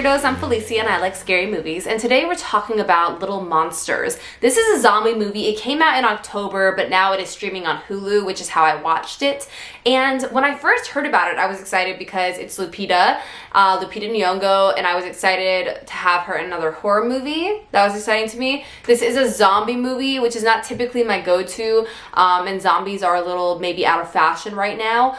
Weirdos, I'm Felicia and I like scary movies, and today we're talking about Little Monsters. This is a zombie movie. It came out in October, but now it is streaming on Hulu, which is how I watched it. And when I first heard about it, I was excited because it's Lupita Nyong'o, and I was excited to have her in another horror movie. That was exciting to me. This is a zombie movie, which is not typically my go-to, and zombies are a little maybe out of fashion right now.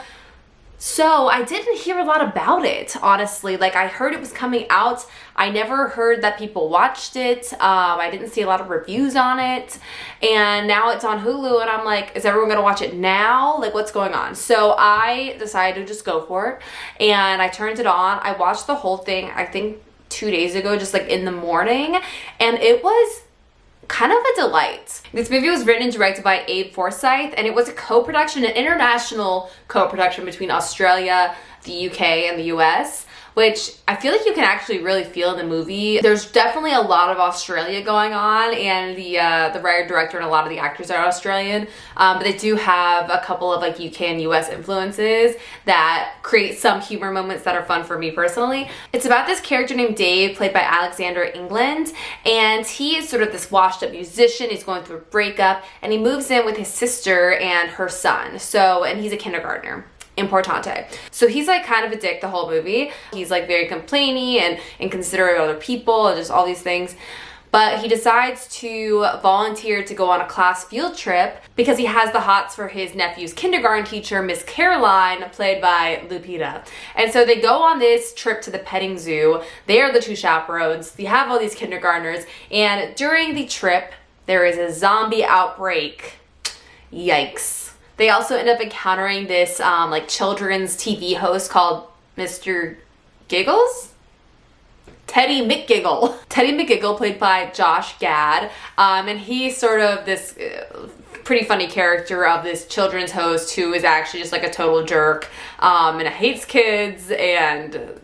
So I didn't hear a lot about it, honestly. Like, I heard it was coming out. I never heard that people watched it. I didn't see a lot of reviews on it. And now it's on Hulu and I'm like, is everyone gonna watch it now? Like, what's going on? So I decided to just go for it. And I turned it on. I watched the whole thing, I think 2 days ago, just like in the morning. And it was kind of a delight. This movie was written and directed by Abe Forsyth, and it was a co-production, an international co-production between Australia, the UK, and the US, which I feel like you can actually really feel in the movie. There's definitely a lot of Australia going on, and the writer, director, and a lot of the actors are Australian, but they do have a couple of like UK and US influences that create some humor moments that are fun for me personally. It's about this character named Dave, played by Alexander England, and he is sort of this washed up musician. He's going through a breakup, and he moves in with his sister and her son. And he's a kindergartner. Importante. So he's like kind of a dick the whole movie. He's like very complainy and inconsiderate of other people and just all these things. But he decides to volunteer to go on a class field trip because he has the hots for his nephew's kindergarten teacher, Miss Caroline, played by Lupita. And so they go on this trip to the petting zoo. They are the two chaperones. They have all these kindergartners. And during the trip, there is a zombie outbreak. Yikes. They also end up encountering this like children's TV host called Mr. Giggles? Teddy McGiggle. Teddy McGiggle, played by Josh Gad, and he's sort of this pretty funny character of this children's host who is actually just like a total jerk, and hates kids and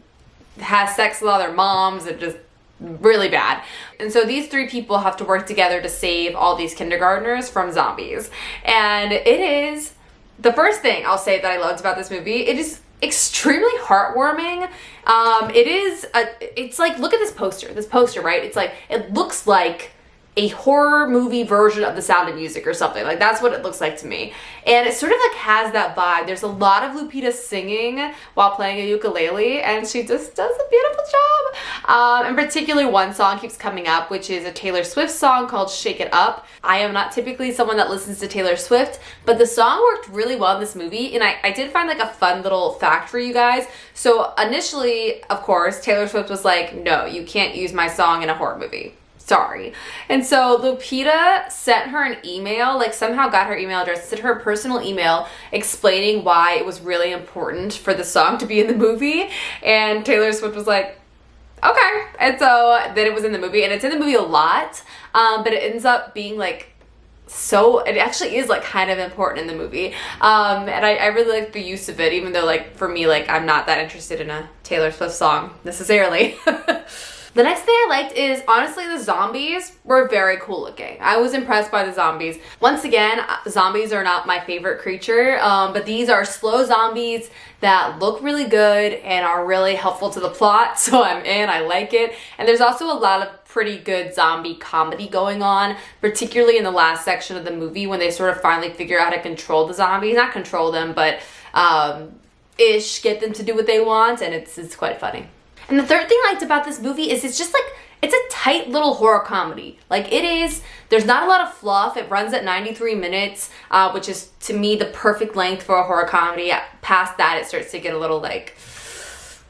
has sex with other moms and just really bad. And so these three people have to work together to save all these kindergartners from zombies. And it is the first thing I'll say that I loved about this movie. It is extremely heartwarming. It's like, look at this poster, right? It's like, it looks like a horror movie version of The Sound of Music or something. Like, that's what it looks like to me. And it sort of like has that vibe. There's a lot of Lupita singing while playing a ukulele, and she just does a beautiful job. And particularly one song keeps coming up, which is a Taylor Swift song called Shake It Up. I am not typically someone that listens to Taylor Swift, but the song worked really well in this movie, and I did find like a fun little fact for you guys. So initially, of course, Taylor Swift was like, no, you can't use my song in a horror movie. Sorry. And so Lupita sent her an email, like somehow got her email address, sent her a personal email explaining why it was really important for the song to be in the movie. And Taylor Swift was like, okay. And so then it was in the movie, and it's in the movie a lot, but it ends up being like, it actually is like kind of important in the movie. And I really like the use of it, even though like for me, like I'm not that interested in a Taylor Swift song necessarily. The next thing I liked is, honestly, the zombies were very cool looking. I was impressed by the zombies. Once again, zombies are not my favorite creature, but these are slow zombies that look really good and are really helpful to the plot, so I'm in, I like it. And there's also a lot of pretty good zombie comedy going on, particularly in the last section of the movie when they sort of finally figure out how to control the zombies. Not control them, but get them to do what they want, and it's quite funny. And the third thing I liked about this movie is it's just like, it's a tight little horror comedy. Like, it is, there's not a lot of fluff. It runs at 93 minutes, which is, to me, the perfect length for a horror comedy. Past that, it starts to get a little like,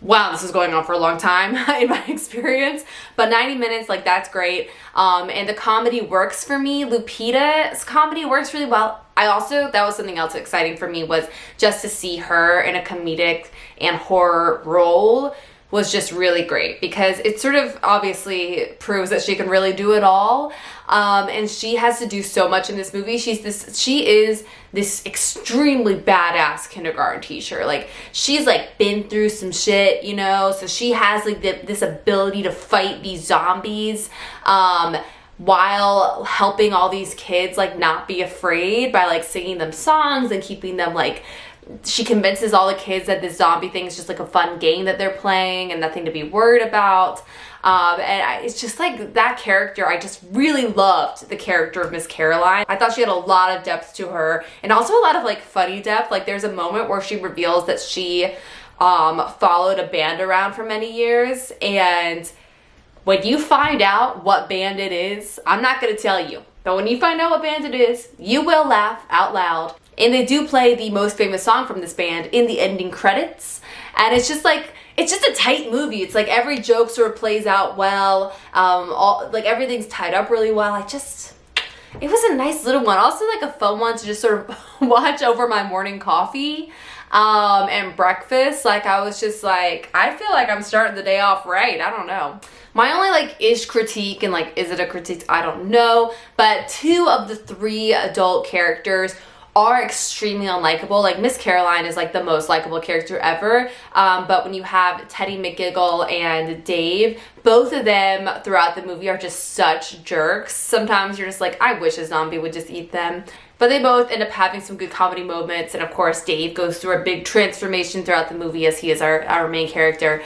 wow, this is going on for a long time in my experience. But 90 minutes, like, that's great. And the comedy works for me. Lupita's comedy works really well. That was something else exciting for me, was just to see her in a comedic and horror role was just really great, because it sort of obviously proves that she can really do it all. And she has to do so much in this movie. She is this extremely badass kindergarten teacher. Like, she's like been through some shit, you know, so she has like this ability to fight these zombies, while helping all these kids like not be afraid by like singing them songs and keeping them like she convinces all the kids that this zombie thing is just like a fun game that they're playing and nothing to be worried about. It's just like that character, I just really loved the character of Miss Caroline. I thought she had a lot of depth to her, and also a lot of like funny depth. Like there's a moment where she reveals that she followed a band around for many years, and when you find out what band it is, I'm not gonna tell you, but when you find out what band it is, you will laugh out loud. And they do play the most famous song from this band in the ending credits, and it's just like, it's just a tight movie. It's like every joke sort of plays out well. Like everything's tied up really well. It was a nice little one. Also like a fun one to just sort of watch over my morning coffee and breakfast. Like I was just like, I feel like I'm starting the day off right. I don't know. My only like ish critique, and like, is it a critique? I don't know. But 2 of the 3 adult characters are extremely unlikable. Like Miss Caroline is like the most likable character ever, but when you have Teddy McGiggle and Dave, both of them throughout the movie are just such jerks. Sometimes you're just like, I wish a zombie would just eat them. But they both end up having some good comedy moments, and of course Dave goes through a big transformation throughout the movie as he is our main character.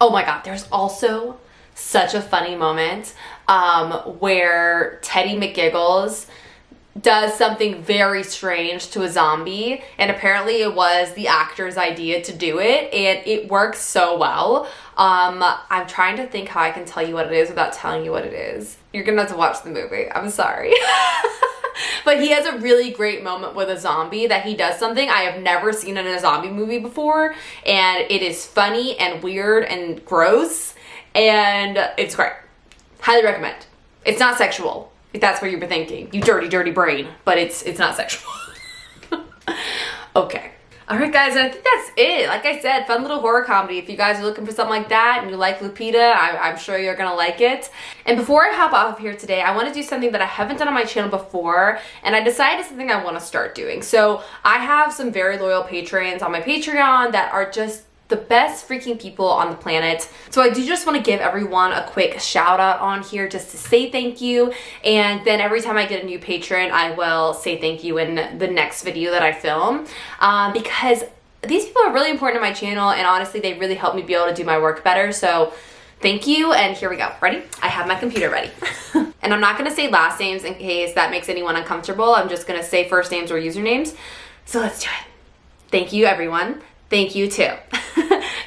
Oh my god, there's also such a funny moment where Teddy McGiggles does something very strange to a zombie, and apparently it was the actor's idea to do it, and it works so well. I'm trying to think how I can tell you what it is without telling you what it is. You're gonna have to watch the movie. I'm sorry. But he has a really great moment with a zombie that he does something I have never seen in a zombie movie before, and it is funny and weird and gross, and it's great. Highly recommend. It's not sexual, if that's what you were thinking. You dirty, dirty brain. But it's not sexual. Okay. Alright guys, I think that's it. Like I said, fun little horror comedy. If you guys are looking for something like that and you like Lupita, I'm sure you're gonna like it. And before I hop off of here today, I want to do something that I haven't done on my channel before, and I decided it's something I want to start doing. So I have some very loyal patrons on my Patreon that are just the best freaking people on the planet. So I do just want to give everyone a quick shout out on here just to say thank you, and then every time I get a new patron I will say thank you in the next video that I film, because these people are really important to my channel, and honestly they really help me be able to do my work better. So thank you, and here we go. Ready? I have my computer ready. And I'm not going to say last names in case that makes anyone uncomfortable. I'm just going to say first names or usernames. So let's do it. Thank you everyone. Thank you too.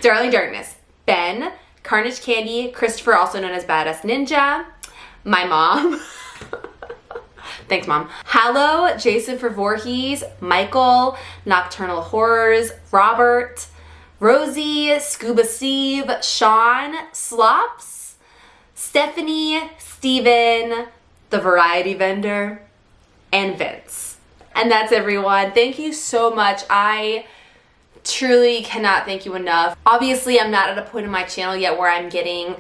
Darling Darkness, Ben, Carnage Candy, Christopher, also known as Badass Ninja, my mom. Thanks, Mom. Hallow, Jason for Voorhees, Michael, Nocturnal Horrors, Robert, Rosie, Scuba Steve, Sean, Slops, Stephanie, Steven, The Variety Vendor, and Vince. And that's everyone. Thank you so much. I truly cannot thank you enough. Obviously, I'm not at a point in my channel yet where I'm getting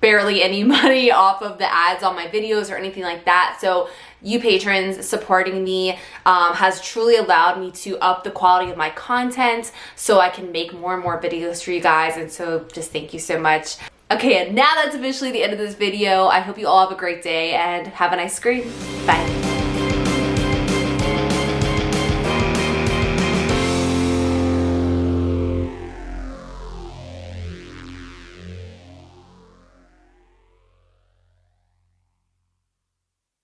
barely any money off of the ads on my videos or anything like that. So you patrons supporting me has truly allowed me to up the quality of my content so I can make more and more videos for you guys. And so just thank you so much. Okay, and now that's officially the end of this video. I hope you all have a great day and have a nice scream. Bye.